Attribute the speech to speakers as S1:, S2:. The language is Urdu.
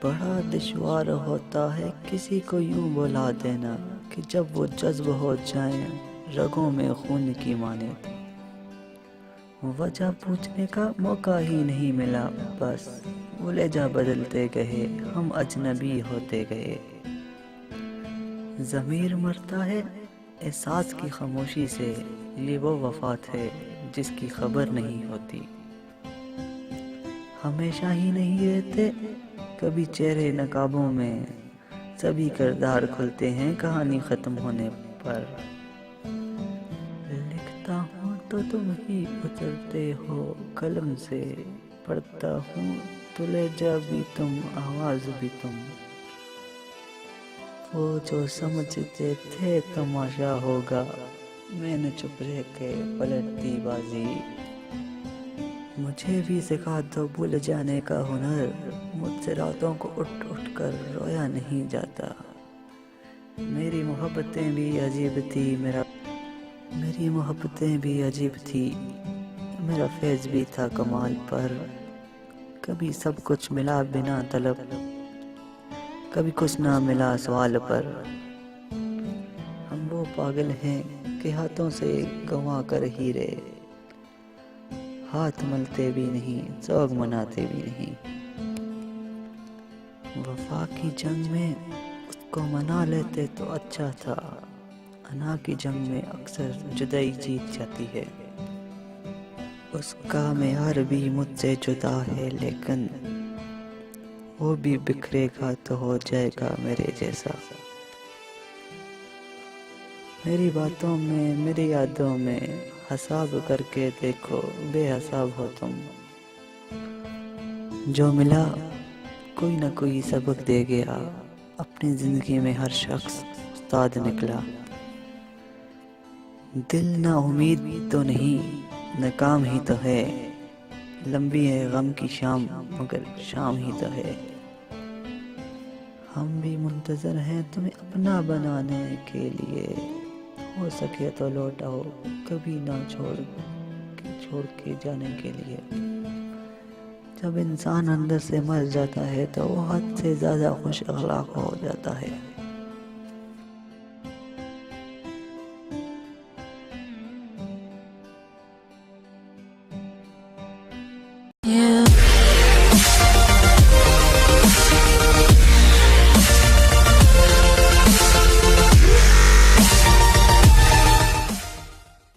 S1: بڑا دشوار ہوتا ہے کسی کو یوں بلا دینا کہ جب وہ جذب ہو جائیں رگوں میں خون کی مانند۔ وجہ پوچھنے کا موقع ہی نہیں ملا، بس وہ لہجہ بدلتے گئے، ہم اجنبی ہوتے گئے۔ ضمیر مرتا ہے احساس کی خاموشی سے، یہ وہ وفات ہے جس کی خبر نہیں ہوتی۔ ہمیشہ ہی نہیں رہتے کبھی چہرے نقابوں میں، سبھی کردار کھلتے ہیں کہانی ختم ہونے پر۔ لکھتا ہوں تو تم ہی اترتے ہو قلم سے، پڑھتا ہوں تو لہجہ بھی تم، آواز بھی تم۔ وہ جو سمجھتے تھے تماشا ہوگا، میں نے چپ رہ کے پلٹ دی بازی۔ مجھے بھی سکھا دو بھول جانے کا ہنر، مجھ سے راتوں کو اٹھ اٹھ کر رویا نہیں جاتا۔ میری محبتیں بھی عجیب تھی، میرا فیض بھی تھا کمال پر۔ کبھی سب کچھ ملا بنا طلب، کبھی کچھ نہ ملا سوال پر۔ ہم وہ پاگل ہیں کہ ہاتھوں سے گنوا کر ہیرے، ہاتھ ملتے بھی نہیں، سوگ مناتے بھی نہیں۔ وفا کی جنگ میں اس کو منا لیتے تو اچھا تھا، انا کی جنگ میں اکثر جدائی جیت جاتی ہے۔ اس کا معیار بھی مجھ سے جدا ہے، لیکن وہ بھی بکھرے گا تو ہو جائے گا میرے جیسا۔ میری باتوں میں، میری یادوں میں حساب کر کے دیکھو، بے حساب ہو تم۔ جو ملا کوئی نہ کوئی سبق دے گیا، اپنی زندگی میں ہر شخص استاد نکلا۔ دل نہ امید تو نہیں، ناکام ہی تو ہے، لمبی ہے غم کی شام مگر شام ہی تو ہے۔ ہم بھی منتظر ہیں تمہیں اپنا بنانے کے لیے، ہو سکے تو لوٹ آؤ کبھی نہ چھوڑ کے جانے کے لیے۔ جب انسان اندر سے مر جاتا ہے تو وہ حد سے زیادہ خوش اخلاق ہو جاتا ہے۔